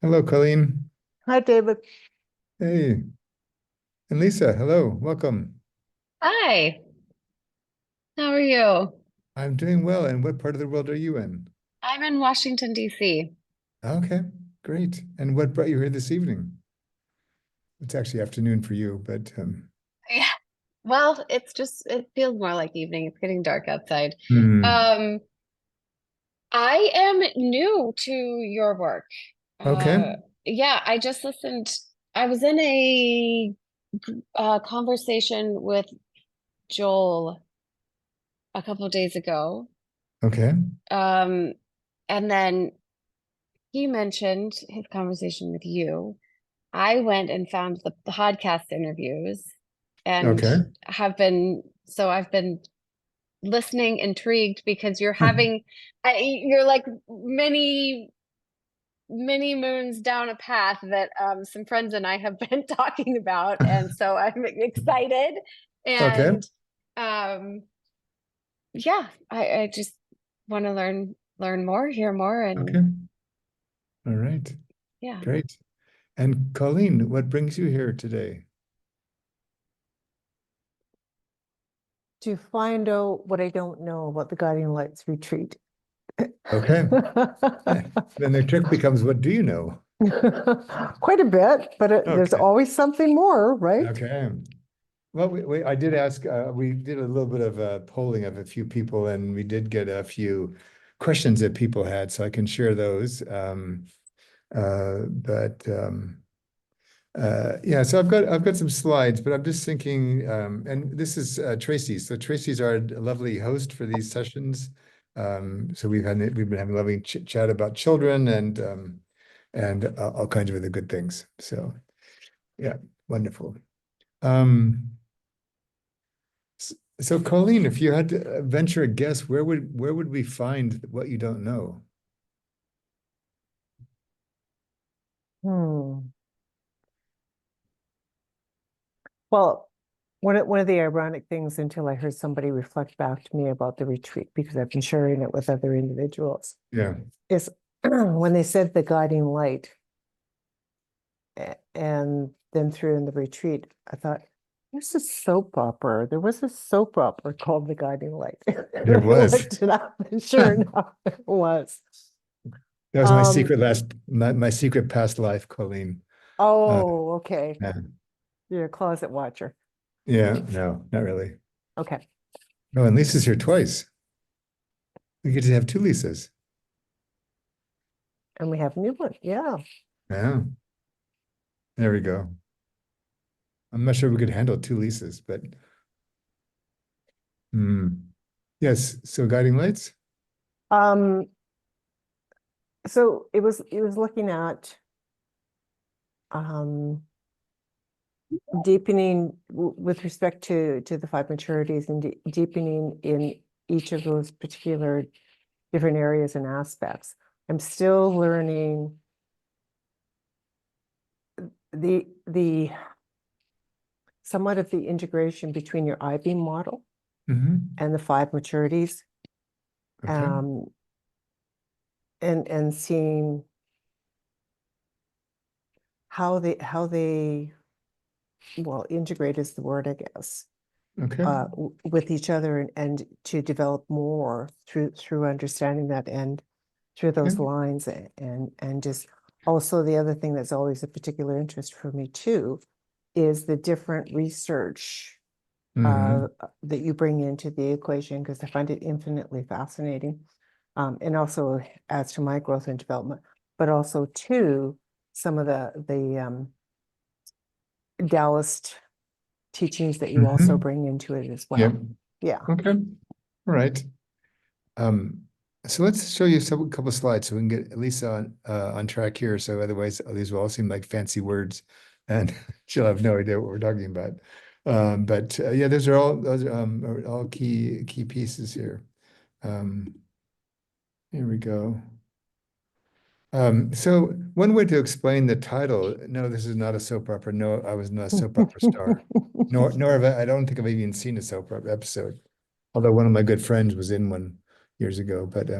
Hello, Colleen. Hi, David. Hey, and Lisa. Hello, welcome. Hi, how are you? I'm doing well. And what part of the world are you in? I'm in Washington, D.C. Okay, great. And what brought you here this evening? It's actually afternoon for you, but Yeah. Well, it feels more like evening. It's getting dark outside. hmm, Um, I am new to your work. okay, Uh, yeah, I just listened. I was in a conversation with Joel a couple of days ago. okay, Um, and then he mentioned his conversation with you. I went and found the podcast interviews and okay. I've been listening intrigued because you're like many moons down a path that some friends and I have been talking about, and so I'm excited. Okay, And um yeah, I just want to learn more, hear more, okay. and All right, yeah. great. And Colleen, what brings you here today? To find out what I don't know about the Guiding Lights retreat. Okay. Then the trick becomes, what do you know? Quite a bit, but there's Okay. always something more, right? Okay. Well, I did ask, we did a little bit of polling of a few people, and we did get a few questions that people had, so I can share those. But yeah, so I've got some slides, but I'm just thinking, and this is Tracy. So Tracy's our lovely host for these sessions. So we've been having a lovely ch chat about children and all kinds of other good things. So yeah, wonderful. Um, So, Colleen, if you had to venture a guess, where would we find what you don't know? Hmm. Well, one of the ironic things until I heard somebody reflect back to me about the retreat, because I've been sharing it with other individuals, Yeah. is when they said the guiding light and then threw in the retreat, I thought, there's a soap opera. There was a soap opera called The Guiding Light. There And I was. looked it up, and sure enough, it was. That was Um, my secret past life, Colleen. Uh, oh, okay. yeah. You're a closet watcher. Yeah, no, not really. Okay. Oh, and Lisa's here twice. We get to have two Lisas. And we have a new one. Yeah. Yeah, there we go. I'm not sure we could handle two Lisas, but yes. So guiding lights. Um, so it was looking at um deepening with respect to the five maturities and deepening in each of those particular different areas and aspects. I'm still learning the somewhat of the integration between your I-beam model Hmm. and the five maturities, Okay. um, and seeing how they well, integrate is the word, I guess, Okay. with each other, and to develop more through understanding that and through those Okay. lines, and just also the other thing that's always a particular interest for me too is the different research Hmm. that you bring into the equation, because I find it infinitely fascinating, and also adds to my growth and development, but also to some of the Taoist teachings that you also Hmm. bring into it as Yep. well. Yeah. Okay. All right. Um, so let's show you a couple slides so we can get at least on track here. So otherwise, these will all seem like fancy words, and she'll have no idea what we're talking about. But yeah, those are all key pieces here. Um, Here we go. So one way to explain the title, no, this is not a soap opera. No, I was not a soap opera star. Nor I don't think I've even seen a soap opera episode. Although one of my good friends was in one years ago. But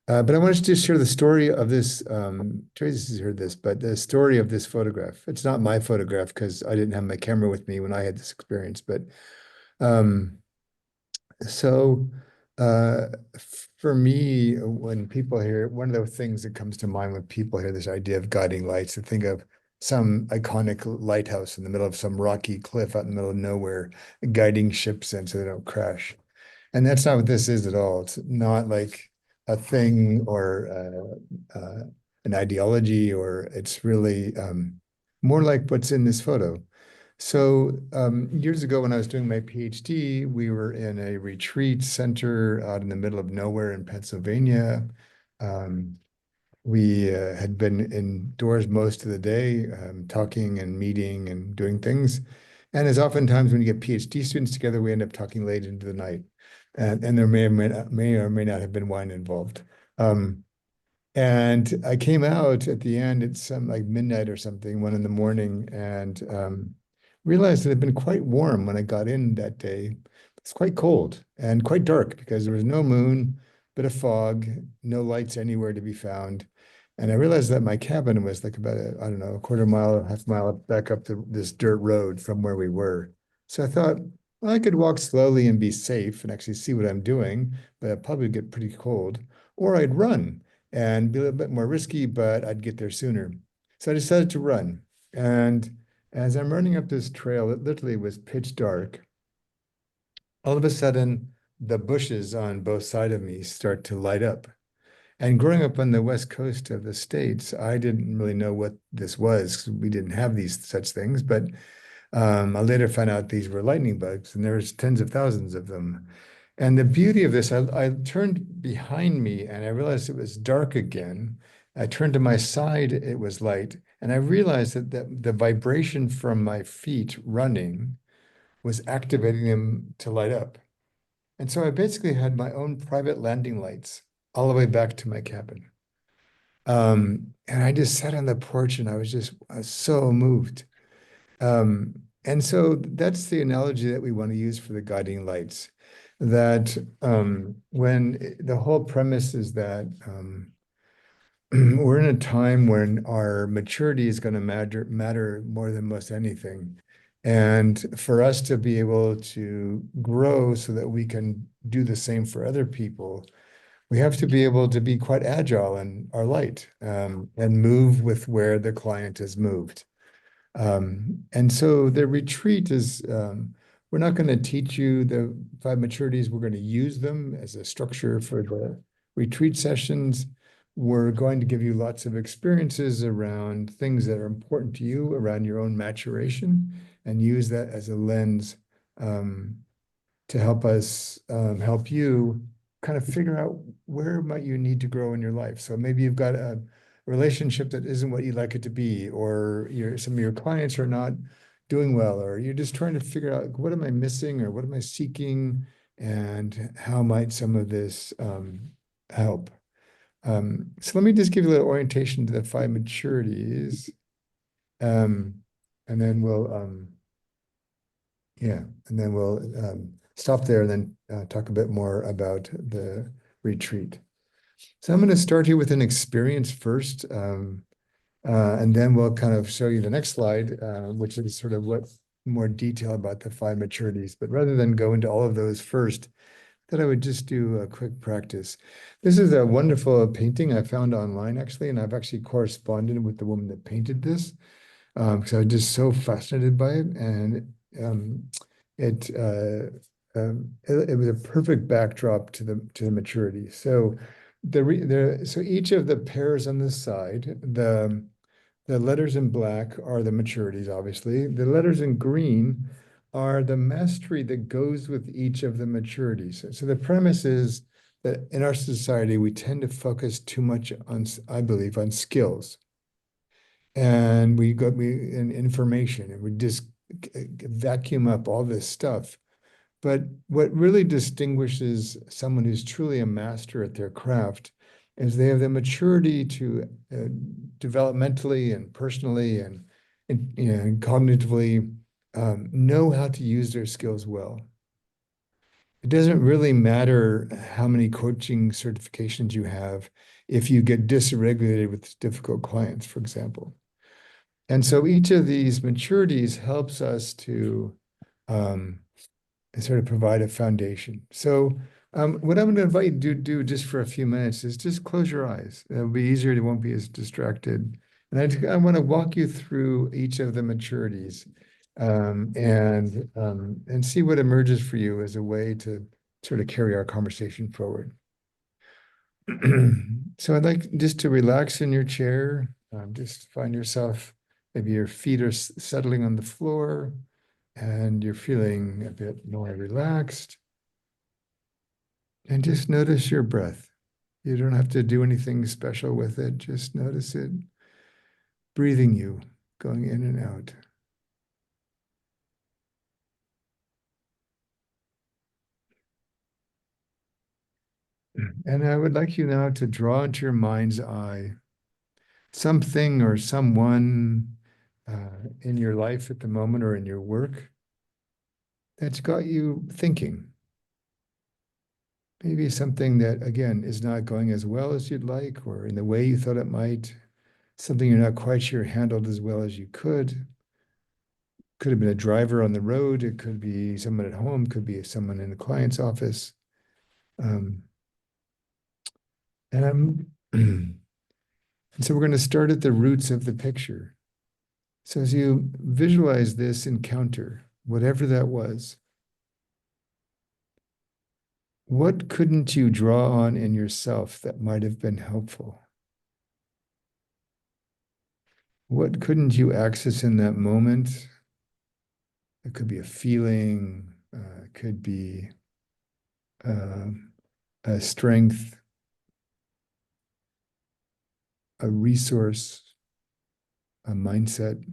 But I wanted to just share the story of this. Tracy's heard this, but the story of this photograph. It's not my photograph because I didn't have my camera with me when I had this experience. But um, so for me, when people hear, one of the things that comes to mind when people hear this idea of guiding lights, to think of some iconic lighthouse in the middle of some rocky cliff out in the middle of nowhere, guiding ships in so they don't crash. And that's not what this is at all. It's not like a thing or an ideology, or it's really more like what's in this photo. So years ago, when I was doing my PhD, we were in a retreat center out in the middle of nowhere in Pennsylvania. Um, we had been indoors most of the day, talking and meeting and doing things. And as oftentimes when you get PhD students together, we end up talking late into the night. And there may or may not have been wine involved. Um, and I came out at the end at some like midnight or something, 1 in the morning, and realized it had been quite warm when I got in that day. It's quite cold and quite dark because there was no moon, bit of fog, no lights anywhere to be found. And I realized that my cabin was like about I don't know, a quarter mile, half mile back up this dirt road from where we were. So I thought, well, I could walk slowly and be safe and actually see what I'm doing, but I'd probably get pretty cold. Or I'd run and be a little bit more risky, but I'd get there sooner. So I decided to run. And as I'm running up this trail, it literally was pitch dark. All of a sudden, the bushes on both sides of me start to light up. And growing up on the west coast of the States, I didn't really know what this was 'cause we didn't have these such things. But I later found out these were lightning bugs, and there's tens of thousands of them. And the beauty of this, I turned behind me and I realized it was dark again. I turned to my side, it was light. And I realized that the vibration from my feet running was activating them to light up. And so I basically had my own private landing lights all the way back to my cabin. And I just sat on the porch and I was so moved. And so that's the analogy that we want to use for the guiding lights. That when the whole premise is that we're in a time when our maturity is going to matter more than most anything. And for us to be able to grow so that we can do the same for other people, we have to be able to be quite agile in our light and move with where the client has moved. And so the retreat is, we're not going to teach you the 5 maturities. We're going to use them as a structure for the retreat sessions. We're going to give you lots of experiences around things that are important to you around your own maturation and use that as a lens to help us help you kind of figure out where might you need to grow in your life. So maybe you've got a relationship that isn't what you'd like it to be, or some of your clients are not doing well, or you're just trying to figure out what am I missing or what am I seeking, and how might some of this help. So let me just give you a little orientation to the 5 maturities, and then we'll stop there and then talk a bit more about the retreat. So I'm going to start here with an experience first, and then we'll kind of show you the next slide, which is sort of what more detail about the 5 maturities. But rather than go into all of those first, that I would just do a quick practice. This is a wonderful painting I found online, actually, and I've actually corresponded with the woman that painted this because I was just so fascinated by it, and it, it was a perfect backdrop to the maturity. So so each of the pairs on this side, the letters in black are the maturities, obviously. The letters in green are the mastery that goes with each of the maturities. So the premise is that in our society, we tend to focus too much on, I believe, on skills. And we in information, and we just vacuum up all this stuff. But what really distinguishes someone who's truly a master at their craft is they have the maturity to developmentally and personally and cognitively know how to use their skills well. it doesn't really matter how many coaching certifications you have if you get dysregulated with difficult clients, for example. And so each of these maturities helps us to sort of provide a foundation. So what I'm going to invite you to do just for a few minutes is just close your eyes. It'll be easier. You won't be as distracted. And I want to walk you through each of the maturities and see what emerges for you as a way to sort of carry our conversation forward. So I'd like just to relax in your chair. Just find yourself, maybe your feet are settling on the floor and you're feeling a bit more relaxed. And just notice your breath. You don't have to do anything special with it. Just notice it breathing you, going in and out. And I would like you now to draw into your mind's eye something or someone in your life at the moment or in your work that's got you thinking. Maybe something that, again, is not going as well as you'd like or in the way you thought it might, something you're not quite sure handled as well as you could. Could have been a driver on the road. It could be someone at home, could be someone in the client's office. Um, and I'm, and so we're going to start at the roots of the picture. So as you visualize this encounter, whatever that was, what couldn't you draw on in yourself that might have been helpful? What couldn't you access in that moment? It could be a feeling, it could be uh, a strength, a resource, a mindset.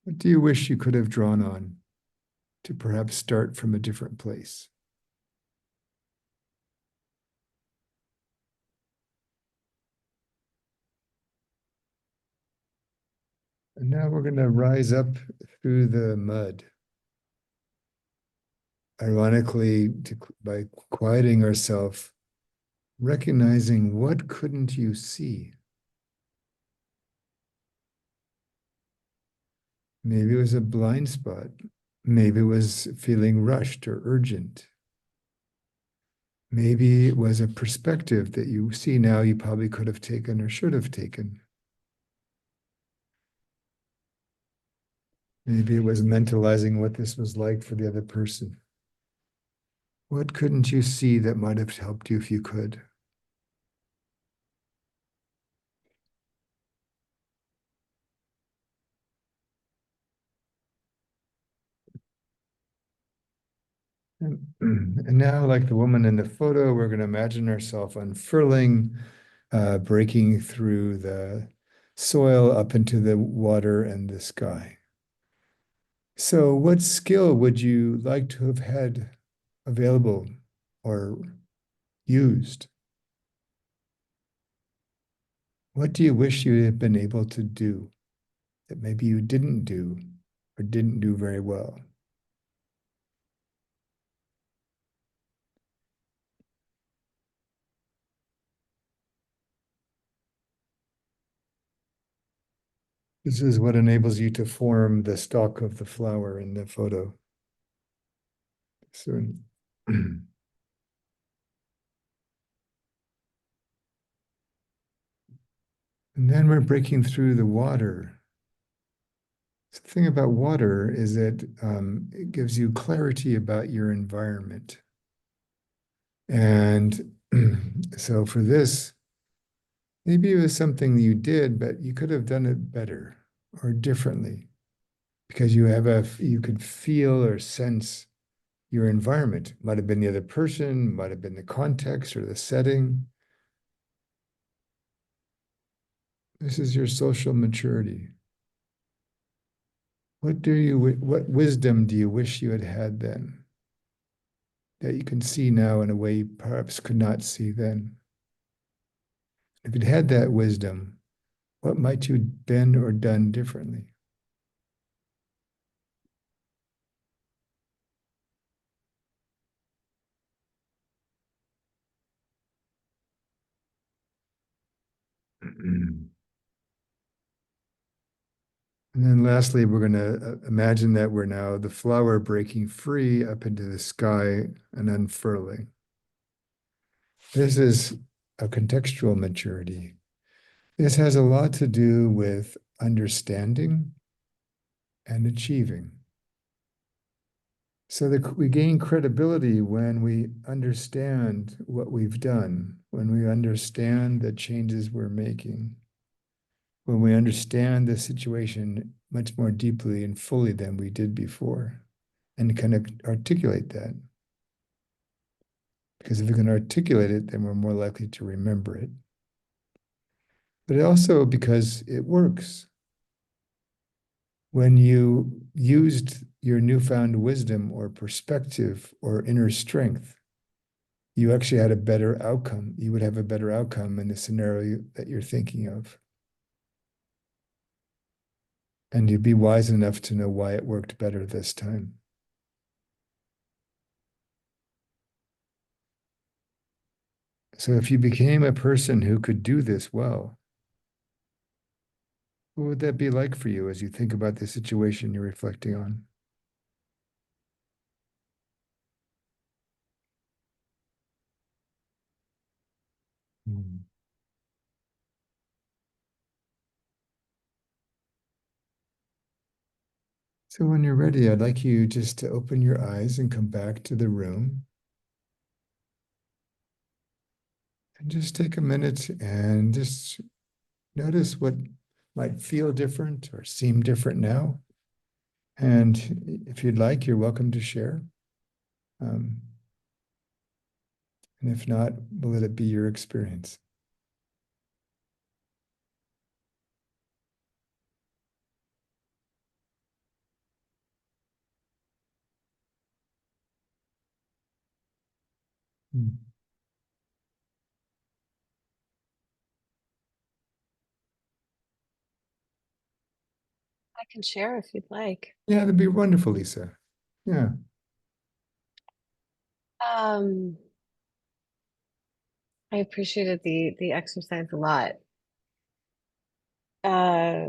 What do you wish you could have drawn on to perhaps start from a different place? And now we're going to rise up through the mud. Ironically, by quieting ourselves, recognizing what couldn't you see? Maybe it was a blind spot. Maybe it was feeling rushed or urgent. Maybe it was a perspective that you see now you probably could have taken or should have taken. Maybe it was mentalizing what this was like for the other person. What couldn't you see that might have helped you if you could? And now, like the woman in the photo, we're going to imagine ourselves unfurling, breaking through the soil up into the water and the sky. So, what skill would you like to have had available or used? What do you wish you had been able to do that maybe you didn't do or didn't do very well? This is what enables you to form the stalk of the flower in the photo. So, and then we're breaking through the water. So the thing about water is that it gives you clarity about your environment. And so for this, maybe it was something you did, but you could have done it better or differently because you could feel or sense your environment. Might have been the other person, might have been the context or the setting. This is your social maturity. What wisdom do you wish you had had then that you can see now in a way you perhaps could not see then? If you'd had that wisdom, what might you have been or done differently? And then lastly, we're going to imagine that we're now the flower breaking free up into the sky and unfurling. This is a contextual maturity. This has a lot to do with understanding and achieving. So that we gain credibility when we understand what we've done, when we understand the changes we're making, when we understand the situation much more deeply and fully than we did before, and kind of articulate that. Because if we can articulate it, then we're more likely to remember it. But also because it works. When you used your newfound wisdom or perspective or inner strength, you actually had a better outcome. You would have a better outcome in the scenario that you're thinking of. And you'd be wise enough to know why it worked better this time. So if you became a person who could do this well, what would that be like for you as you think about the situation you're reflecting on? Mm. So when you're ready, I'd like you just to open your eyes and come back to the room. And just take a minute and just notice what might feel different or seem different now. And if you'd like, you're welcome to share. And if not, we'll let it be your experience. Mm. I can share if you'd like. Yeah, that'd be wonderful, Lisa. Yeah. Um, I appreciated the exercise a lot. Uh,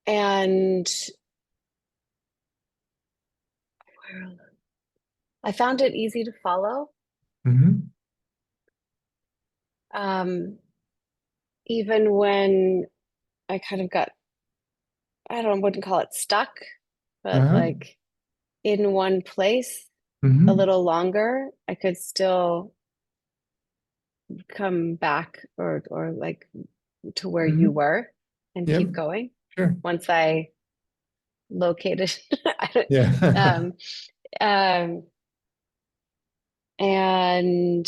and I found it easy to follow. Mm-hmm. Um, even when I kind of got, I don't know, wouldn't call it stuck, but Uh-huh. like in one place a Mm-hmm. little longer, I could still come back or like to where you Mm-hmm. were and Yep. keep going Sure. once I located. I don't- Yeah. um, um, and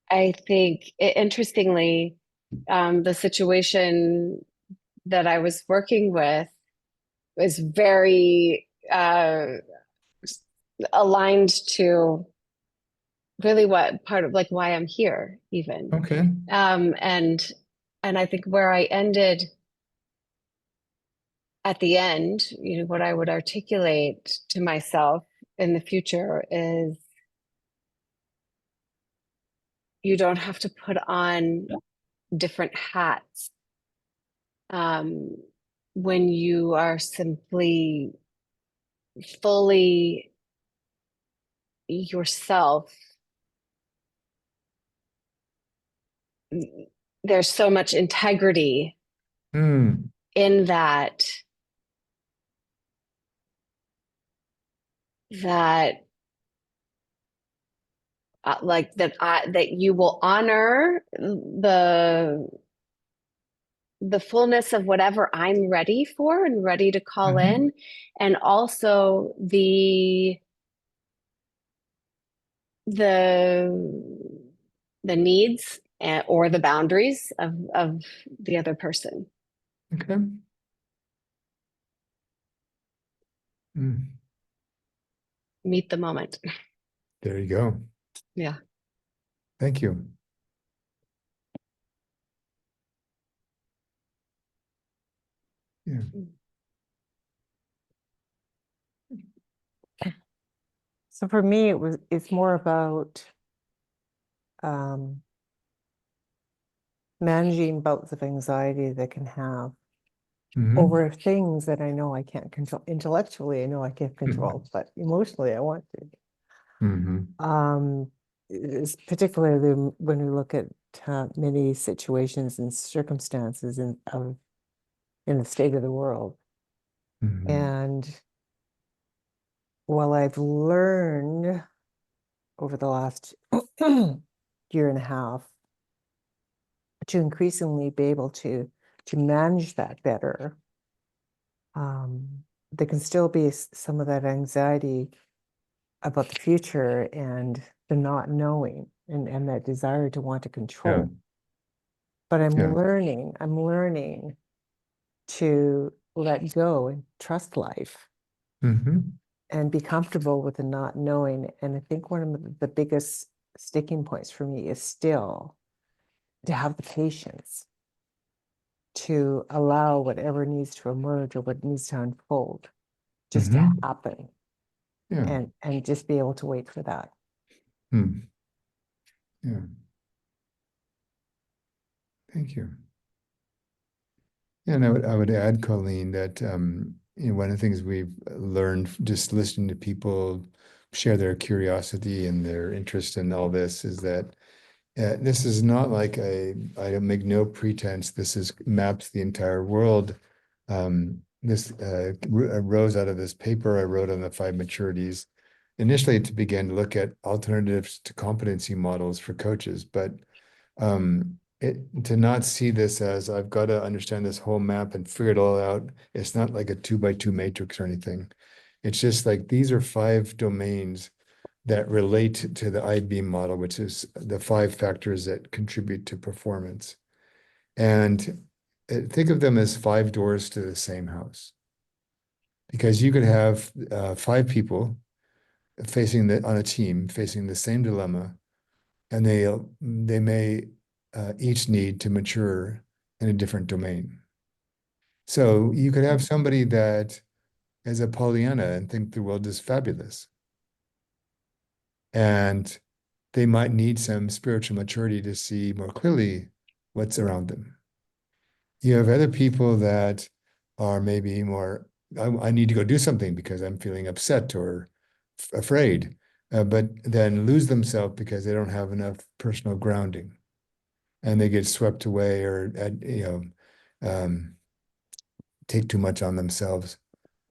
I think interestingly, the situation that I was working with was very aligned to really what part of like why I'm here even. Okay. Um, and and I think where I ended at the end, you know, what I would articulate to myself in the future is you don't have to put on different hats when you are simply fully yourself. There's so much integrity Mm. in that like that you will honor the fullness of whatever I'm ready for and ready to call Mm-hmm. in, and also the the needs or the boundaries of the other person. Okay. Mm. Meet the moment. There you go. Yeah. Thank you. Yeah. So for me, it's more about, um, managing bouts of anxiety that can have Mhm. over things that I know I can't control. Intellectually, I know I can't control, but emotionally, I want to. Mhm. Is particularly when we look at many situations and circumstances in the state of the world. Mhm. And while I've learned over the last year and a half to increasingly be able to manage that better, there can still be some of that anxiety about the future and the not knowing and that desire to want to control. Yeah. But I'm Yeah. learning to let go and trust life Mhm. and be comfortable with the not knowing. And I think one of the biggest sticking points for me is still to have the patience to allow whatever needs to emerge or what needs to unfold just to Mhm. happen Yeah. and just be able to wait for that. Hmm. Yeah. Thank you. Yeah, and I would add, Colleen, that one of the things we've learned just listening to people share their curiosity and their interest in all this is that this is not like I make no pretense. This is maps the entire world. This arose out of this paper I wrote on the Five Maturities, initially to begin to look at alternatives to competency models for coaches, but to not see this as I've got to understand this whole map and figure it all out. It's not like a 2x2 matrix or anything. It's just like these are 5 domains that relate to the I-beam model, which is the 5 factors that contribute to performance. And think of them as 5 doors to the same house. Because you could have 5 people on a team facing the same dilemma, and they may each need to mature in a different domain. So you could have somebody that is a Pollyanna and think the world is fabulous, and they might need some spiritual maturity to see more clearly what's around them. You have other people that are maybe more, I need to go do something because I'm feeling upset or afraid, but then lose themselves because they don't have enough personal grounding and they get swept away or, take too much on themselves.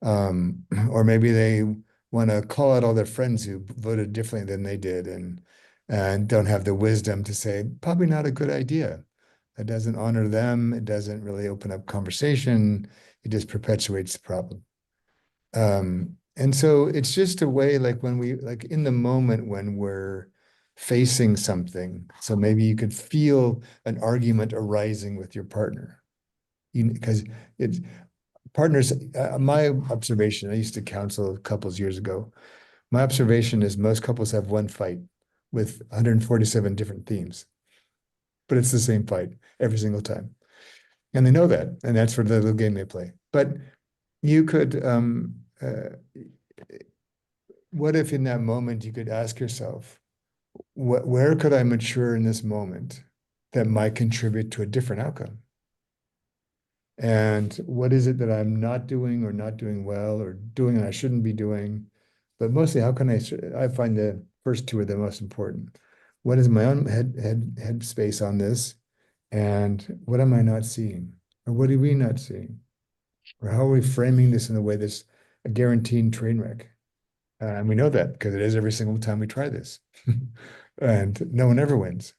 Or maybe they want to call out all their friends who voted differently than they did and don't have the wisdom to say, probably not a good idea. It doesn't honor them. It doesn't really open up conversation. It just perpetuates the problem. And so it's just a way like when we like in the moment when we're facing something. So maybe you could feel an argument arising with your partner. Because it's partners, my observation, I used to counsel couples years ago. My observation is most couples have one fight with 147 different themes, but it's the same fight every single time. And they know that, and that's for the little game they play. But you could, what if in that moment you could ask yourself, where could I mature in this moment that might contribute to a different outcome? And what is it that I'm not doing or not doing well or doing and I shouldn't be doing? But mostly, how can I find the first 2 are the most important. What is my own head space on this? And what am I not seeing? Or what are we not seeing? Or how are we framing this in a way that's a guaranteed train wreck? And we know that because it is every single time we try this. And no one ever wins.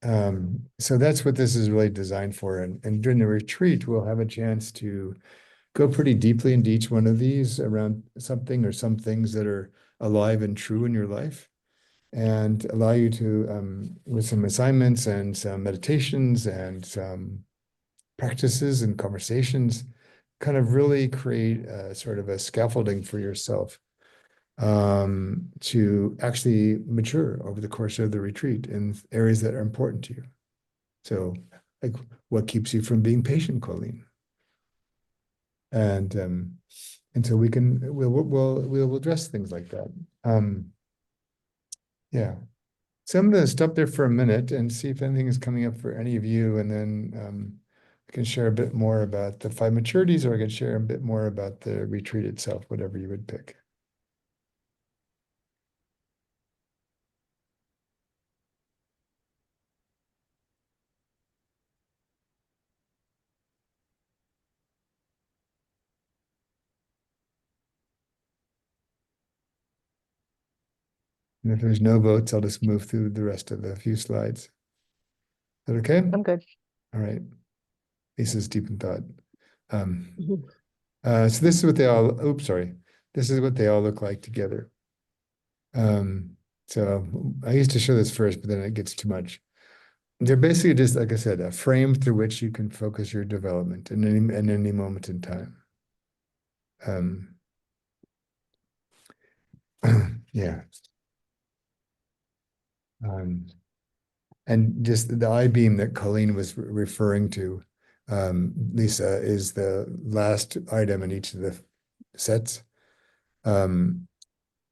So that's what this is really designed for. And during the retreat, we'll have a chance to go pretty deeply into each one of these around something or some things that are alive and true in your life and allow you to, with some assignments and some meditations and some practices and conversations, kind of really create a sort of a scaffolding for yourself to actually mature over the course of the retreat in areas that are important to you. So, like, what keeps you from being patient, Colleen? And so we'll address things like that. Yeah. So I'm going to stop there for a minute and see if anything is coming up for any of you, and then I can share a bit more about the five maturities, or I can share a bit more about the retreat itself, whatever you would pick. And if there's no votes, I'll just move through the rest of the few slides. Is that okay? I'm good. All right. Lisa's deep in thought. Mhm. So this is what they all, oops, sorry. This is what they all look like together. So I used to show this first, but then it gets too much. They're basically just, like I said, a frame through which you can focus your development in any moment in time. Yeah. And just the I-beam that Colleen was referring to, Lisa, is the last item in each of the sets.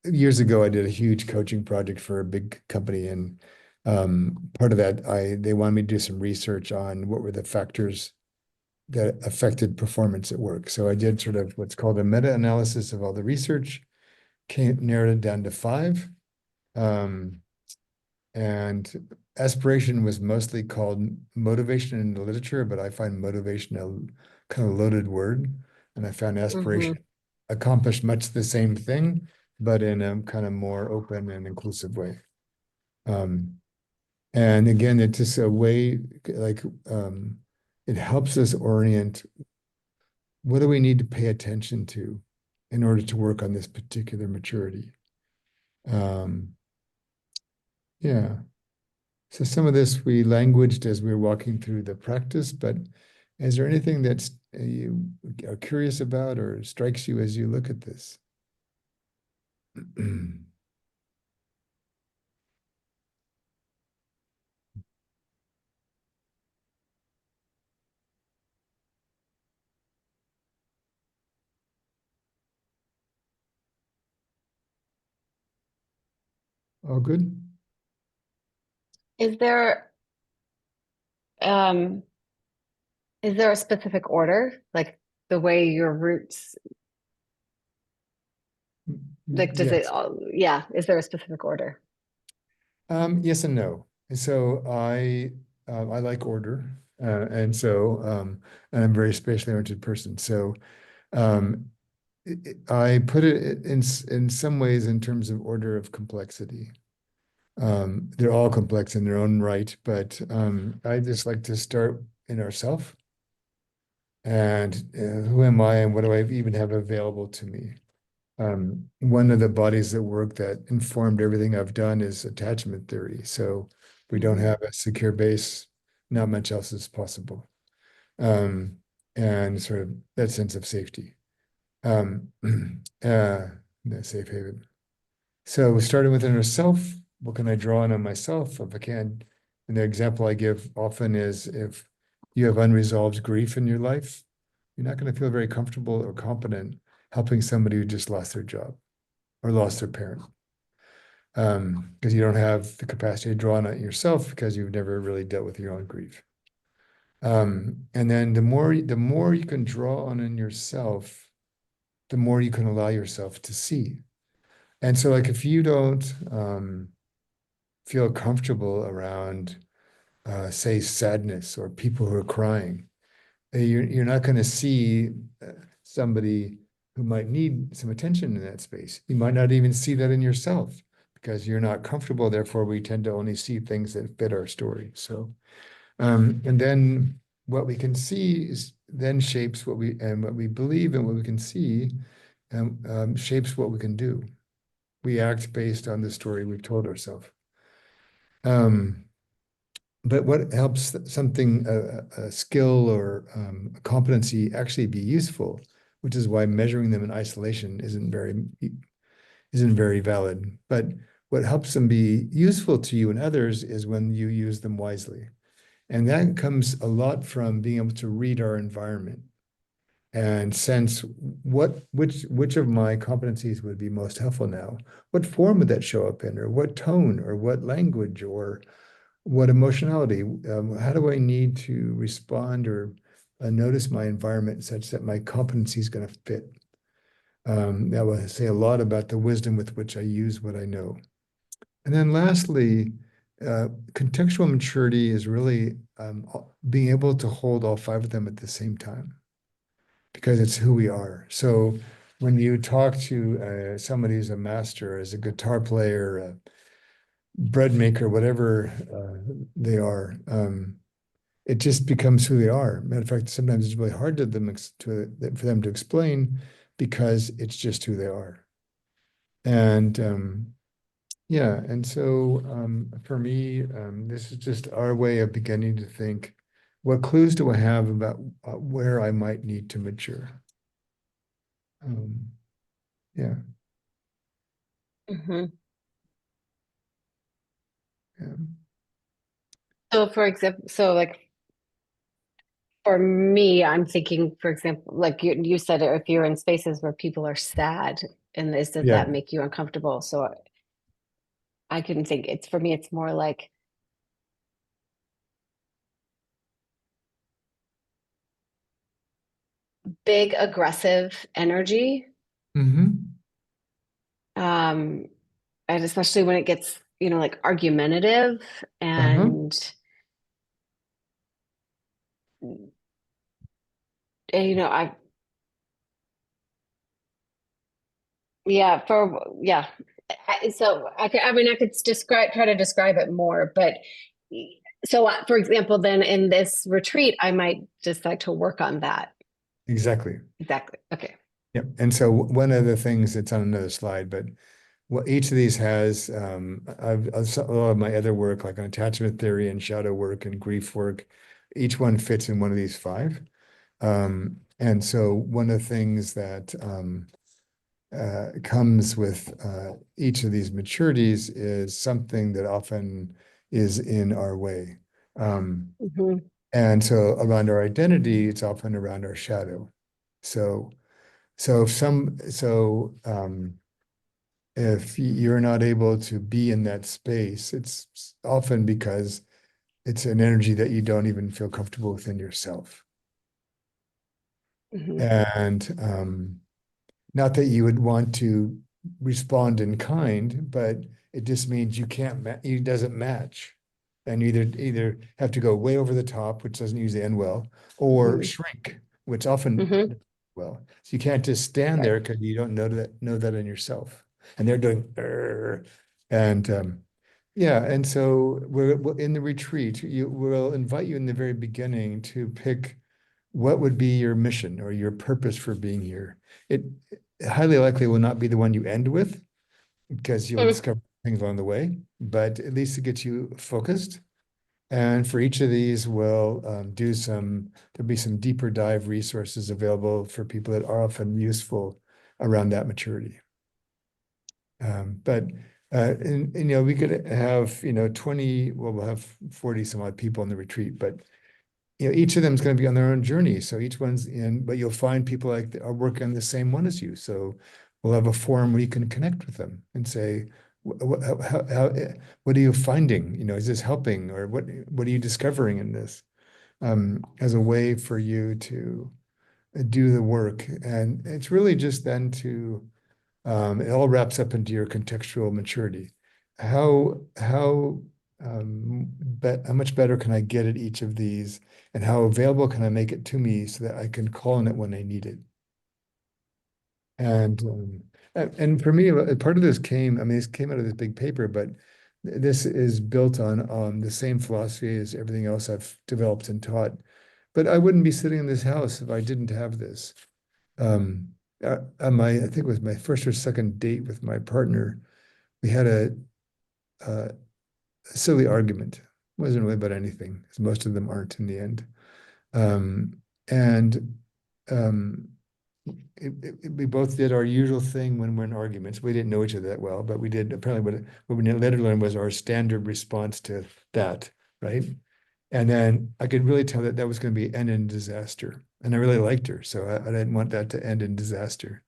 Years ago, I did a huge coaching project for a big company, and part of that, they wanted me to do some research on what were the factors that affected performance at work. So I did sort of what's called a meta-analysis of all the research, narrowed it down to 5. And aspiration was mostly called motivation in the literature, but I find motivation a kind of loaded word. And I found aspiration accomplished much the same thing, but in a kind of more open and inclusive way. And again, it's just a way, like, it helps us orient what do we need to pay attention to in order to work on this particular maturity. Yeah. So some of this we languaged as we were walking through the practice, but is there anything that's you are curious about or strikes you as you look at this? All good? Is there um is there a specific order, like the way your roots, like does it Yes. all, yeah, is there a specific order? Yes and no. So I like order, and I'm a very spatially oriented person. So um, I put it in some ways in terms of order of complexity. They're all complex in their own right, but I just like to start in ourself and who am I and what do I even have available to me? One of the bodies of work that informed everything I've done is attachment theory. So if we don't have a secure base, not much else is possible. And sort of that sense of safety, um, the safe haven. So starting within ourself, what can I draw on myself if I can? And the example I give often is if you have unresolved grief in your life, you're not going to feel very comfortable or competent helping somebody who just lost their job or lost their parent. Because you don't have the capacity to draw on it yourself because you've never really dealt with your own grief. And then the more you can draw on in yourself, the more you can allow yourself to see. And so like if you don't feel comfortable around say sadness or people who are crying, you're not going to see somebody who might need some attention in that space. You might not even see that in yourself because you're not comfortable. Therefore, we tend to only see things that fit our story. So, and then what we can see is then shapes what we believe and what we can see shapes what we can do. We act based on the story we've told ourselves. But what helps something, a skill or a competency actually be useful, which is why measuring them in isolation isn't very valid. But what helps them be useful to you and others is when you use them wisely. And that comes a lot from being able to read our environment. and sense which of my competencies would be most helpful now. What form would that show up in, or what tone, or what language, or what emotionality? How do I need to respond or notice my environment such that my competency is going to fit? That will say a lot about the wisdom with which I use what I know. And then lastly, contextual maturity is really being able to hold all five of them at the same time, because it's who we are. So when you talk to somebody who's a master, as a guitar player, a bread maker, whatever they are, it just becomes who they are. Matter of fact, sometimes it's really hard for them to explain, because it's just who they are. And yeah, and so for me, this is just our way of beginning to think, what clues do I have about where I might need to mature? Yeah, Mhm. yeah. So for example, so like for me, I'm thinking, for example, like you said, if you're in spaces where people are sad, and does Yeah. that make you uncomfortable? So I couldn't think, it's for me, it's more like big aggressive energy. Mm-hmm. Um, and especially when it gets, like argumentative Uh-huh. and I yeah, yeah. So I mean, I could try to describe it more, but so for example, then in this retreat, I might just like to work on that. Exactly. Exactly. Okay. Yep. And so one of the things that's on another slide, but what each of these has, a lot of my other work, like on attachment theory and shadow work and grief work, each one fits in one of these five. And so one of the things that comes with each of these maturities is something that often is in our way. Hmm. And so around our identity, it's often around our shadow. So, if you're not able to be in that space, it's often because it's an energy that you don't even feel comfortable within yourself. Hmm. And not that you would want to respond in kind, but it just means you can't it doesn't match. And you either have to go way over the top, which doesn't usually end well, or Hmm. shrink, which often Hmm. well. So you can't just stand Right. there because you don't know that in yourself. And they're doing and yeah, and so we're in the retreat. We'll invite you in the very beginning to pick what would be your mission or your purpose for being here. It highly likely will not be the one you end with, because you'll Mm. discover things along the way, but at least it gets you focused. And for each of these, we'll there'll be some deeper dive resources available for people that are often useful around that maturity. But we could have 20, well, we'll have 40 some odd people in the retreat, but each of them is going to be on their own journey. So each one's in, but you'll find people like are working on the same one as you. So we'll have a forum where you can connect with them and say, what are you finding? Is this helping, or what are you discovering in this? As a way for you to do the work. And it's really just then it all wraps up into your contextual maturity. How much better can I get at each of these, and how available can I make it to me so that I can call on it when I need it? And for me, part of this came, I mean, this came out of this big paper, but this is built on the same philosophy as everything else I've developed and taught. But I wouldn't be sitting in this house if I didn't have this. I think it was my first or second date with my partner. We had a silly argument. It wasn't really about anything, because most of them aren't in the end. Um, and um, we both did our usual thing when we're in arguments. We didn't know each other that well, but we did. Apparently, what we later learned was our standard response to that, right? And then I could really tell that that was going to be end in disaster. And I really liked her, so I didn't want that to end in disaster.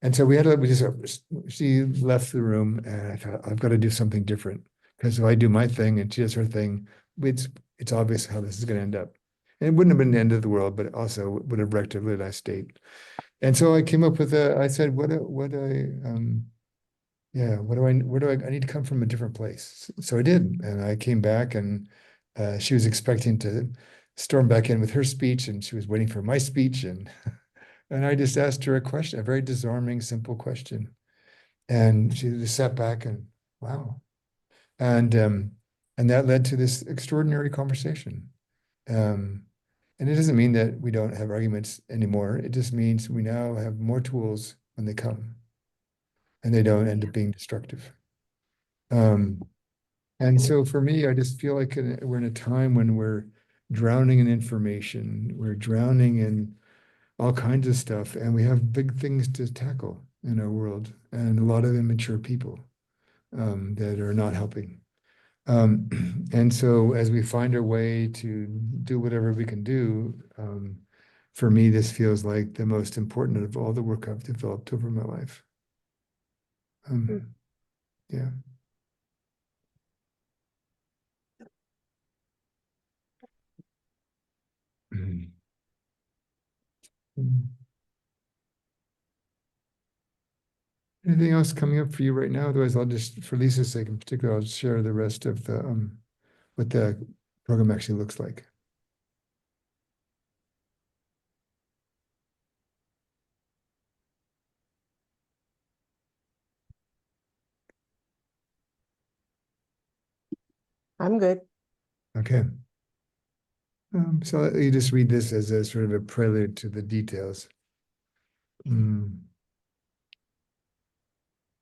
And so we just, she left the room and I thought, I've got to do something different. Because if I do my thing and she does her thing, it's, it's obvious how this is going to end up. And it wouldn't have been the end of the world, but it also would have wrecked a really nice date. And so I came up with I said, yeah, where do I need to come from a different place. So I did. And I came back and she was expecting to storm back in with her speech and she was waiting for my speech. And I just asked her a question, a very disarming, simple question. And she just sat back and wow. And and that led to this extraordinary conversation. Um, and it doesn't mean that we don't have arguments anymore. It just means we now have more tools when they come and they don't end up being destructive. Um, and so for me, I just feel like we're in a time when we're drowning in information, we're drowning in all kinds of stuff, and we have big things to tackle in our world, and a lot of immature people that are not helping. And so, as we find our way to do whatever we can do, for me, this feels like the most important of all the work I've developed over my life. Yeah. Mhm. Mhm. Anything else coming up for you right now? Otherwise, I'll just, for Lisa's sake in particular, I'll share the rest of the what the program actually looks like. I'm good. Okay. So you just read this as a sort of a prelude to the details. Mm,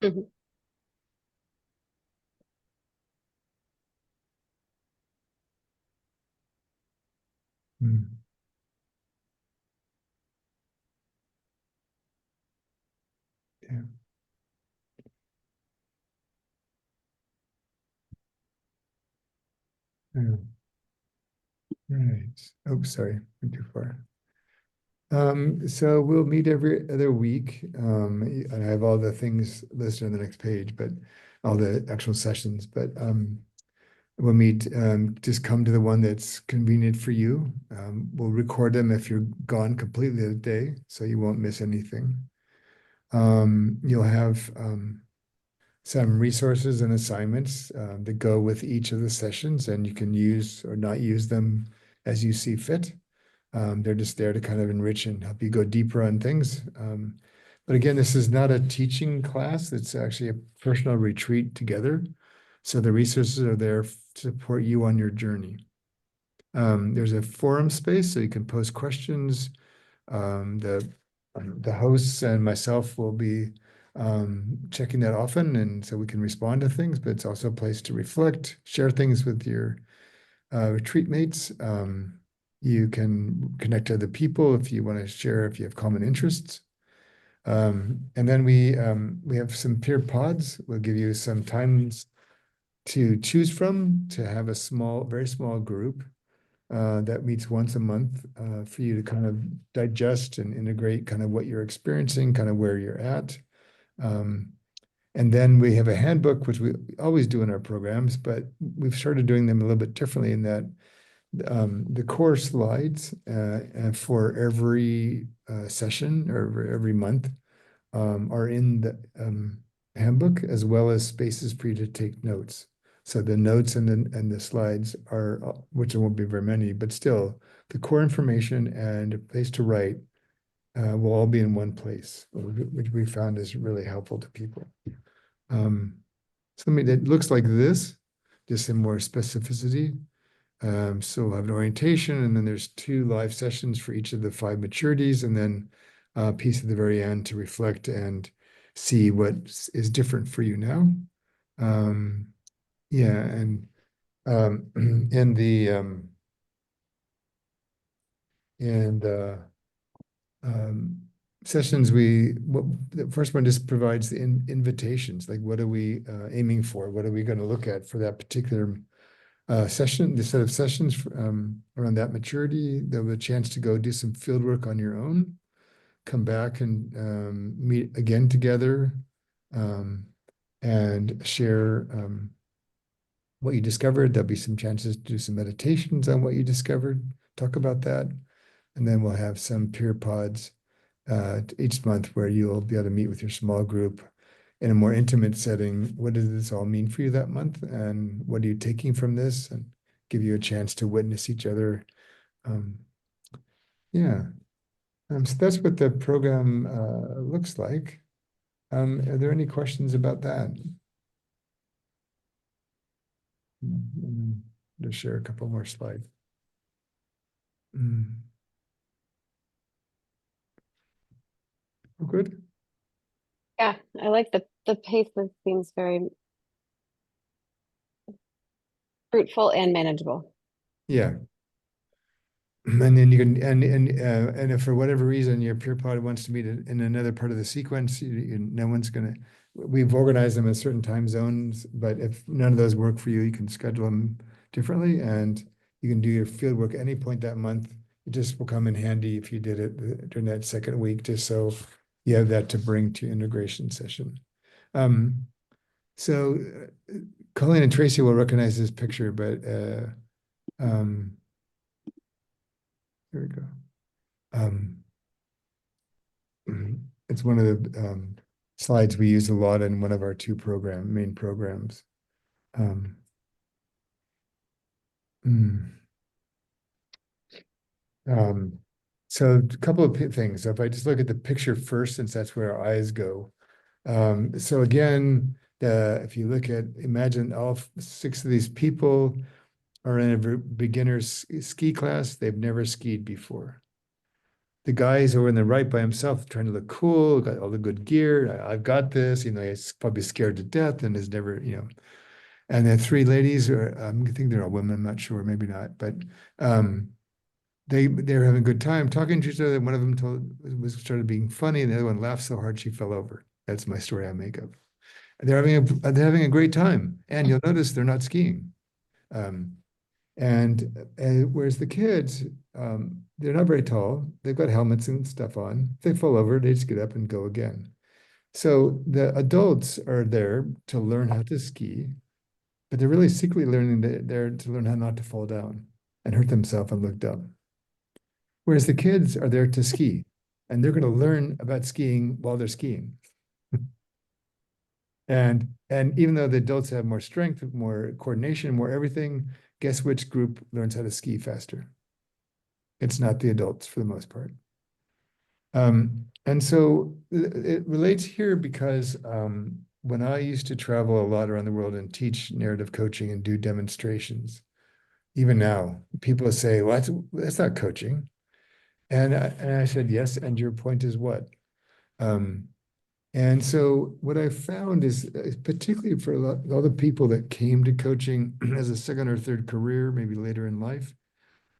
Mhm. mm, yeah. Yeah. Right. Oh, sorry, went too far. So we'll meet every other week. I have all the things listed on the next page, but all the actual sessions. But we'll meet. Just come to the one that's convenient for you. We'll record them if you're gone completely the day, so you won't miss anything. You'll have some resources and assignments that go with each of the sessions, and you can use or not use them as you see fit. They're just there to kind of enrich and help you go deeper on things. But again, this is not a teaching class. It's actually a personal retreat together. So the resources are there to support you on your journey. There's a forum space so you can post questions. The hosts and myself will be checking that often, and so we can respond to things, but it's also a place to reflect, share things with your retreat mates. You can connect to other people if you want to share, if you have common interests. And then we have some peer pods. We'll give you some times to choose from to have a small, very small group that meets once a month for you to kind of digest and integrate kind of what you're experiencing, kind of where you're at. Um, and then we have a handbook, which we always do in our programs, but we've started doing them a little bit differently in that the core slides for every session or every month are in the handbook, as well as spaces for you to take notes. So the notes and the slides are, which there won't be very many, but still the core information and a place to write will all be in one place, which we found is really helpful to people. Something that looks like this, just in more specificity. So we'll have an orientation, and then there's 2 live sessions for each of the 5 maturities, and then a piece at the very end to reflect and see what is different for you now. Yeah, and in the and um, sessions, the first one just provides the invitations, like what are we aiming for? What are we going to look at for that particular session, the set of sessions around that maturity. There'll be a chance to go do some field work on your own, come back and meet again together, and share what you discovered. There'll be some chances to do some meditations on what you discovered, talk about that. And then we'll have some peer pods each month where you'll be able to meet with your small group in a more intimate setting. What does this all mean for you that month? And what are you taking from this? And give you a chance to witness each other. Yeah. So that's what the program looks like. Are there any questions about that? Just share a couple more slides. Oh, good. Yeah, I like the pace. Seems very fruitful and manageable. Yeah. And then you can, and if for whatever reason your peer pod wants to meet in another part of the sequence, no one's gonna, we've organized them in certain time zones, but if none of those work for you, you can schedule them differently, and you can do your field work any point that month. It just will come in handy if you did it during that second week, just so you have that to bring to your integration session. So Colleen and Tracy will recognize this picture, but here we go. It's one of the slides we use a lot in one of our two main programs. Um, so a couple of things. So if I just look at the picture first, since that's where our eyes go. So again, if you look at, imagine all 6 of these people are in a beginner's ski class. They've never skied before. The guys who are in the right by himself trying to look cool, got all the good gear. I've got this, he's probably scared to death and has never, And the 3 ladies, or I think they're all women, I'm not sure, maybe not, but they're having a good time talking to each other. One of them started being funny, and the other one laughed so hard she fell over. That's my story I make up. They're having a great time, and you'll notice they're not skiing. And whereas the kids, they're not very tall. They've got helmets and stuff on. If they fall over, they just get up and go again. So the adults are there to learn how to ski, but they're really secretly learning there to learn how not to fall down and hurt themselves and look dumb. Whereas the kids are there to ski, and they're going to learn about skiing while they're skiing. And even though the adults have more strength, more coordination, more everything, guess which group learns how to ski faster? It's not the adults for the most part. And so it relates here because when I used to travel a lot around the world and teach narrative coaching and do demonstrations, even now, people say, well, that's not coaching. And I said, yes, and your point is what? And so what I found is, particularly for all the people that came to coaching as a second or third career, maybe later in life,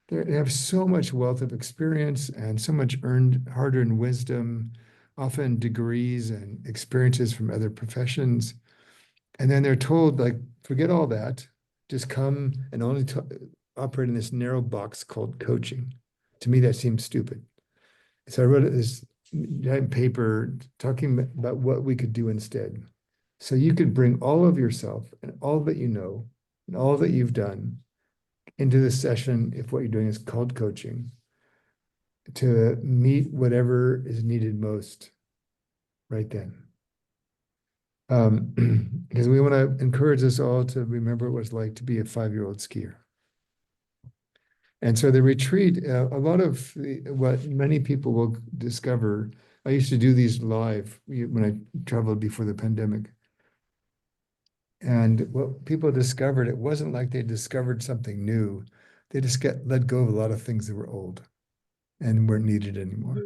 they have so much wealth of experience and so much hard-earned wisdom, often degrees and experiences from other professions. And then they're told, like, forget all that, just come and only operate in this narrow box called coaching. To me, that seems stupid. So I wrote this giant paper talking about what we could do instead. So you could bring all of yourself and all that you know and all that you've done into this session, if what you're doing is called coaching, to meet whatever is needed most right then. Because we want to encourage us all to remember what it's like to be a 5-year-old skier. And so the retreat, a lot of what many people will discover, I used to do these live when I traveled before the pandemic. And what people discovered, it wasn't like they discovered something new. They just let go of a lot of things that were old and weren't needed anymore.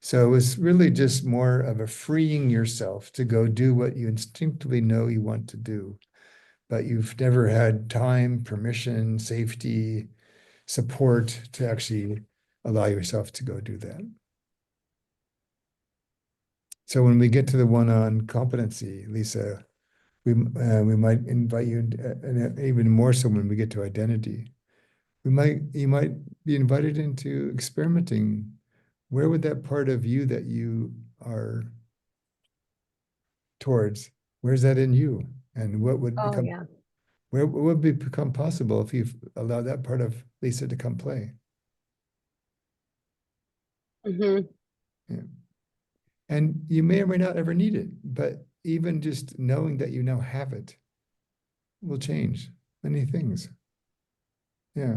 So it was really just more of a freeing yourself to go do what you instinctively know you want to do, but you've never had time, permission, safety, support to actually allow yourself to go do that. So when we get to the one on competency, Lisa, We might invite you, and even more so when we get to identity. You might be invited into experimenting. Where would that part of you that you are towards, where's that in you? And what would Oh become, yeah. what would become possible if you allow that part of Lisa to come play? Hmm. Yeah. And you may or may not ever need it, but even just knowing that you now have it will change many things. Yeah.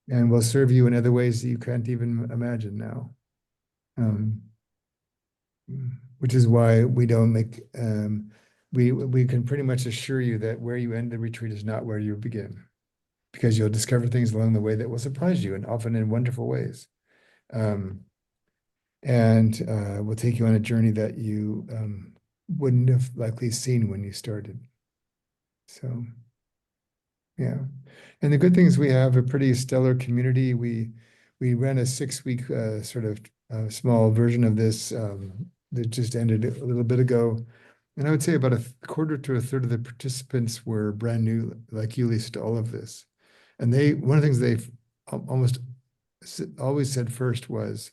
And will serve you in other ways that you can't even imagine now. Um, which is why we don't make, we can pretty much assure you that where you end the retreat is not where you begin, because you'll discover things along the way that will surprise you, and often in wonderful ways. And will take you on a journey that you wouldn't have likely seen when you started. So, yeah. And the good thing is we have a pretty stellar community. We ran a 6-week sort of small version of this that just ended a little bit ago. And I would say about a quarter to a third of the participants were brand new, like you, Lisa, to all of this. And one of the things they've almost always said first was,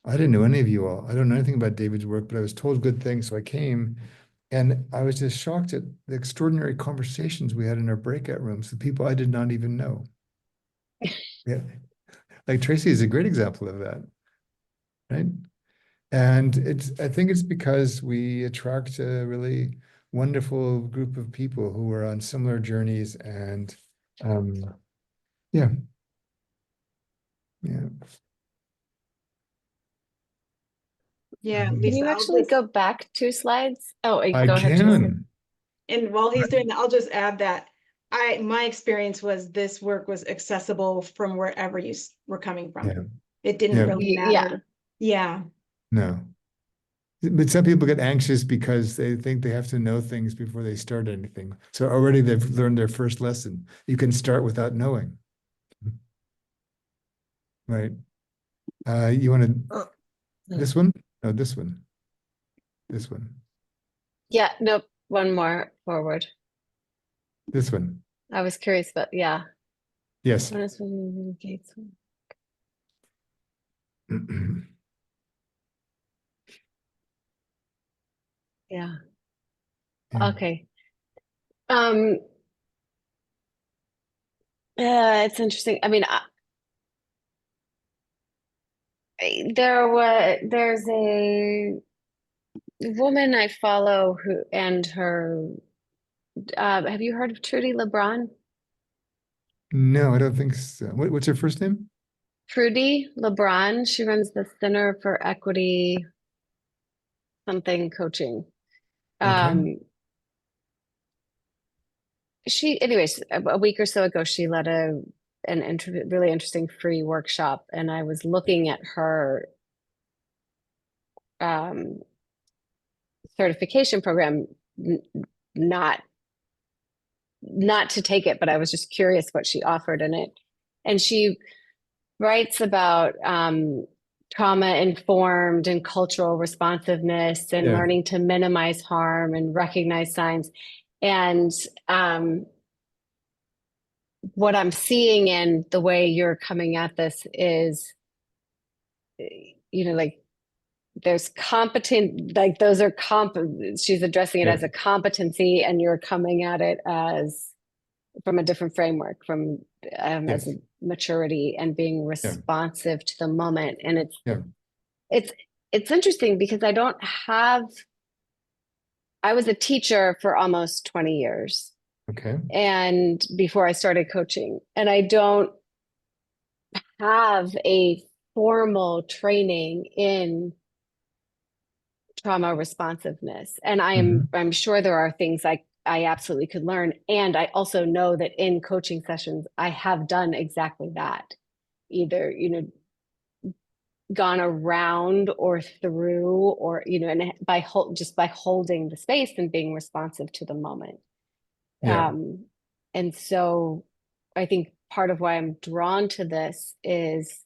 I didn't know any of you all. I don't know anything about David's work, but I was told good things, so I came. And I was just shocked at the extraordinary conversations we had in our breakout rooms, the people I did not even know. Yeah. Like Tracy is a great example of that, right? And I think it's because we attract a really wonderful group of people who are on similar journeys, and yeah, yeah. Yeah, Can you Lisa, I'll actually just, go back 2 slides? Oh, I go ahead, Tracy. can. and while he's doing that, I'll just add that my experience was this work was accessible from wherever you were coming from. Yeah, It didn't yeah, really Yeah. matter. Yeah. no. But some people get anxious because they think they have to know things before they start anything. So already they've learned their first lesson. You can start without knowing, right? You want to, Oh. this one? No, this one. This one. Yeah, nope. One more forward. This one. I was curious, but yeah. Yes. What is when Gates? Yeah. Yeah. Okay. It's interesting. I mean, there's a woman I follow who and her. Have you heard of Trudy LeBron? No, I don't think so. What's her first name? Trudy LeBron. She runs the Center for Equity something coaching. Okay. Anyways, a week or so ago, she led really interesting free workshop, and I was looking at her um, certification program, not to take it, but I was just curious what she offered in it. And she writes about trauma informed and cultural responsiveness and Yeah. learning to minimize harm and recognize signs. And what I'm seeing in the way you're coming at this is, like there's competent, like those are she's addressing it Yeah. as a competency, and you're coming at it as from a different framework, from as Yes. a maturity and being Yeah. responsive to the moment. And Yeah. it's interesting because I was a teacher for almost 20 years. Okay. And before I started coaching, and I don't have a formal training in trauma responsiveness. And I'm sure there are things I absolutely could learn. And I also know that in coaching sessions, I have done exactly that. Either, gone around or through, or, and just by holding the space and being responsive to the moment. Yeah. And so I think part of why I'm drawn to this is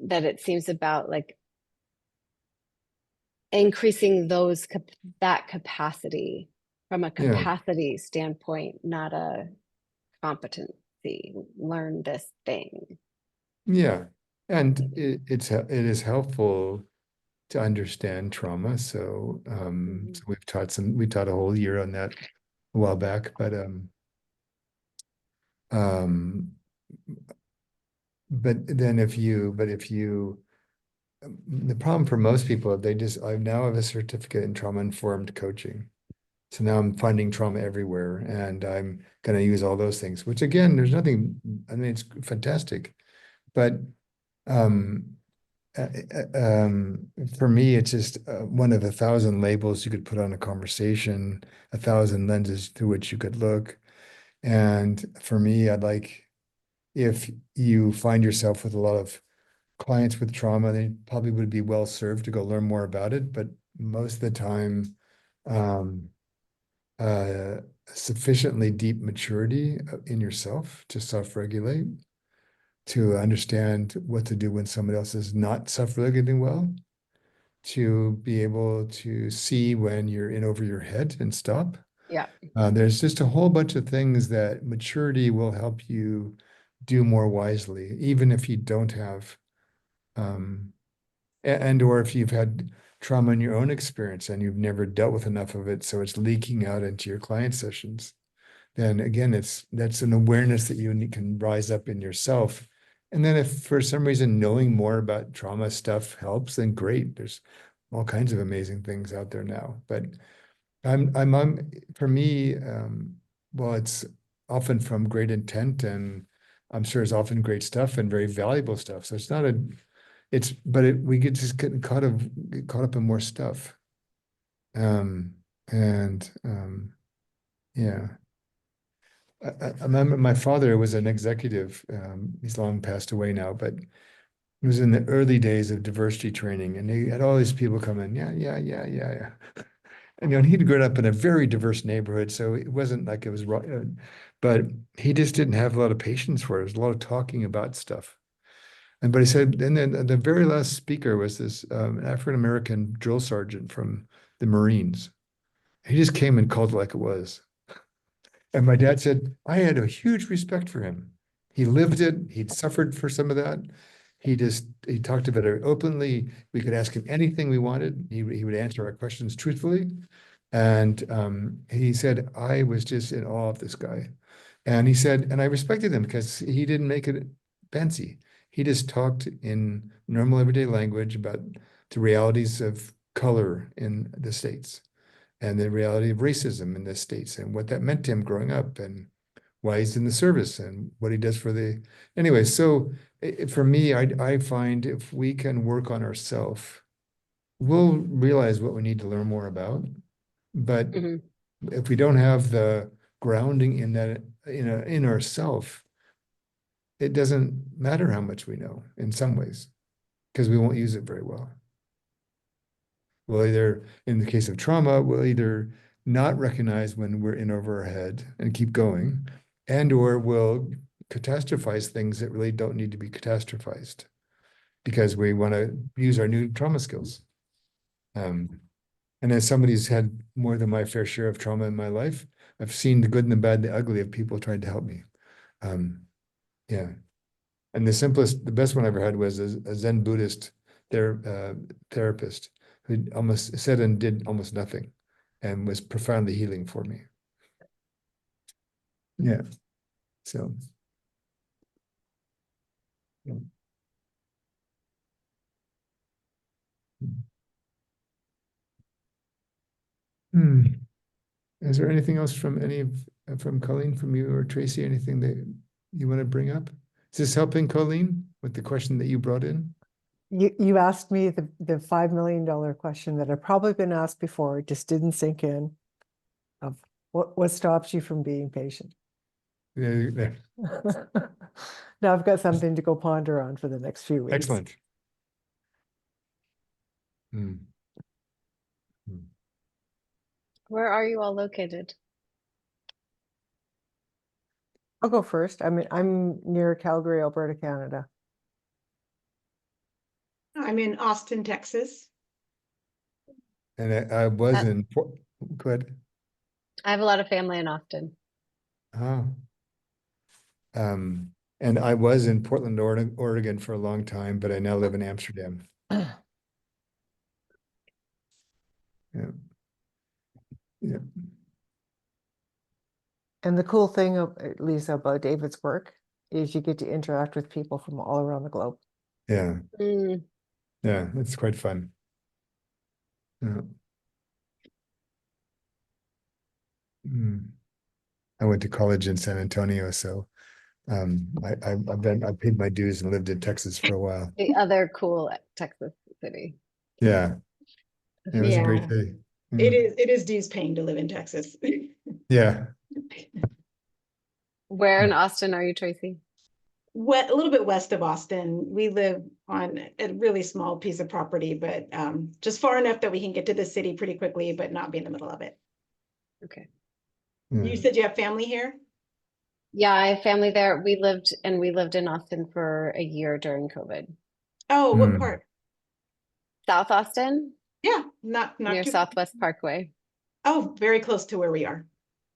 that it seems about like increasing that capacity from a Yeah. capacity standpoint, not a competency. Learn this thing. Yeah. And it is helpful to understand trauma. So, Mhm. so we taught a whole year on that a while back, um, but if you, the problem for most people, I now have a certificate in trauma-informed coaching. So now I'm finding trauma everywhere and I'm going to use all those things, which again, there's nothing, I mean, it's fantastic, but, um, uh, for me, it's just one of 1,000 labels you could put on a conversation, 1,000 lenses through which you could look. And for me, I'd like, if you find yourself with a lot of clients with trauma, they probably would be well served to go learn more about it. But most of the time, um, uh, sufficiently deep maturity in yourself to self-regulate, to understand what to do when somebody else is not self-regulating well, to be able to see when you're in over your head and stop. Yeah. There's just a whole bunch of things that maturity will help you do more wisely, even if you don't have, um, and or if you've had trauma in your own experience and you've never dealt with enough of it, so it's leaking out into your client sessions. Then again, that's an awareness that can rise up in yourself. And then if for some reason knowing more about trauma stuff helps, then great. There's all kinds of amazing things out there now. But for me, well, it's often from great intent, and I'm sure it's often great stuff and very valuable stuff. So it's not a, it's, but we get just get caught up in more stuff. Um, and yeah. I remember my father was an executive. He's long passed away now, but it was in the early days of diversity training, and he had all these people come in. Yeah, yeah, yeah, yeah, yeah. And he'd grown up in a very diverse neighborhood, so it wasn't like it was wrong, but he just didn't have a lot of patience for it. There was a lot of talking about stuff. And but he said, and then the very last speaker was this African American drill sergeant from the Marines. He just came and called it like it was. And my dad said, I had a huge respect for him. He lived it. He'd suffered for some of that. He talked about it openly. We could ask him anything we wanted. He would answer our questions truthfully. And he said, I was just in awe of this guy. And he said, and I respected him because he didn't make it fancy. He just talked in normal everyday language about the realities of color in the States and the reality of racism in the States and what that meant to him growing up and why he's in the service and what he does for the, anyway. So for me, I find if we can work on ourselves, we'll realize what we need to learn more about. But Mhm. if we don't have the grounding in that, in ourself, it doesn't matter how much we know in some ways, because we won't use it very well. We'll either, in the case of trauma, we'll either not recognize when we're in over our head and keep going, and or we'll catastrophize things that really don't need to be catastrophized because we want to use our new trauma skills. And as somebody who's had more than my fair share of trauma in my life, I've seen the good and the bad, the ugly of people trying to help me. Yeah. And the best one I ever had was a Zen Buddhist therapist who almost said and did almost nothing and was profoundly healing for me. Yeah. So. Yeah. Hmm. Is there anything else from Colleen, from you or Tracy, anything that you want to bring up? Is this helping, Colleen, with the question that you brought in? You asked me the $5 million question that I've probably been asked before, it just didn't sink in, of what stops you from being patient? Yeah. Now I've got something to go ponder on for the next few weeks. Excellent. Hmm. Hmm. Where are you all located? I'll go first. I'm near Calgary, Alberta, Canada. I'm in Austin, Texas. And I was Uh, in, go ahead. I have a lot of family in Austin. Oh. And I was in Portland, Oregon for a long time, but I now live in Amsterdam. Yeah. Yeah. And the cool thing, Lisa, about David's work is you get to interact with people from all around the globe. Yeah. Mm. Yeah. It's quite fun. Yeah. Mm. I went to college in San Antonio, so I paid my dues and lived in Texas for a while. The other cool Texas city. Yeah. It was a great Yeah, day. it is dues paying to live in Texas. Yeah. Where in Austin are you, Tracy? A little bit west of Austin. We live on a really small piece of property, but just far enough that we can get to the city pretty quickly, but not be in the middle of it. Okay. Yeah. You said you have family here? Yeah, I have family there. We lived in Austin for a year during COVID. Oh, what Mm. part? South Austin, Yeah, not near too. Southwest Parkway. Oh, very close to where we are.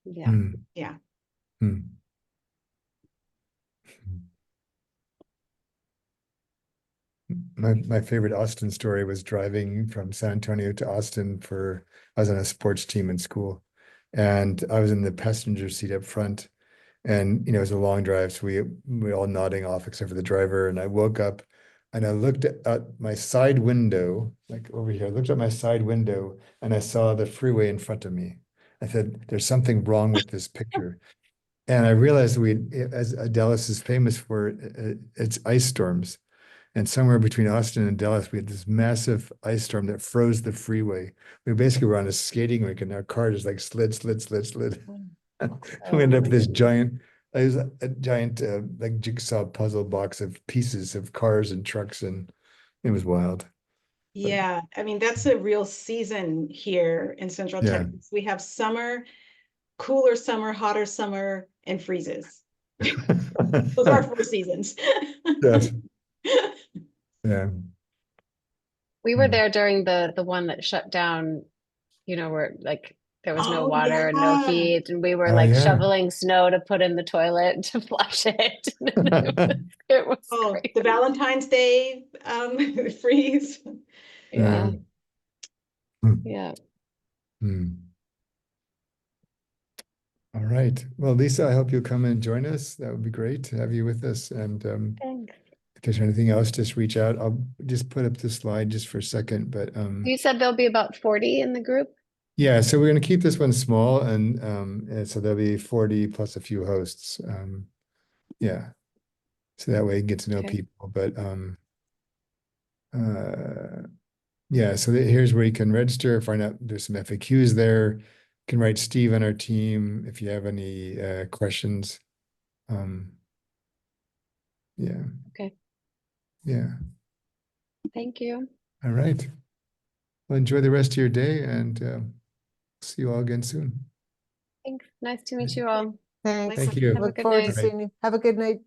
Yeah. Mm. Yeah. Mm. My favorite Austin story was driving from San Antonio to Austin I was on a sports team in school, and I was in the passenger seat up front, and it was a long drive, so we were all nodding off except for the driver, and I woke up and I looked at my side window, like over here. I looked at my side window and I saw the freeway in front of me. I said, "There's something wrong with this picture." And I realized as Dallas is famous for its ice storms. And somewhere between Austin and Dallas, we had this massive ice storm that froze the freeway. We basically were on a skating rink, and our car just like slid, slid, slid, slid. We ended up with this giant, it was a giant like jigsaw puzzle box of pieces of cars and trucks, and it was wild. Yeah, I mean, that's a real season here in Central Yeah. Texas. We have summer, cooler summer, hotter summer, and freezes. Those are our four seasons. Yes. Yeah. We were Mm. there during the one that shut down, where like there was no Oh, water and no yeah. heat, and we were Oh like yeah. shoveling snow to put in the toilet to flush it. It was Oh, the crazy. Valentine's Day freeze. Yeah, Mm. yeah. Mm. All right. Well, Lisa, I hope you'll come and join us. That would be great to have you with us. And Thanks. if there's anything else, just reach out. I'll just put up the slide just for a second. But You said there'll be about 40 in the group? yeah, so we're going to keep this one small, and so there'll be 40 plus a few hosts. Yeah, so that way you can get to know Okay. people. But yeah, so here's where you can register, find out there's some FAQs there. You can write Steve on our team if you have any questions. Yeah, Okay. yeah. Thank you. All right. Well, enjoy the rest of your day, and see you all again soon. Thanks. Nice to meet you all. Thanks. Thank you. Have a Look good forward to night. seeing you. Have a good night.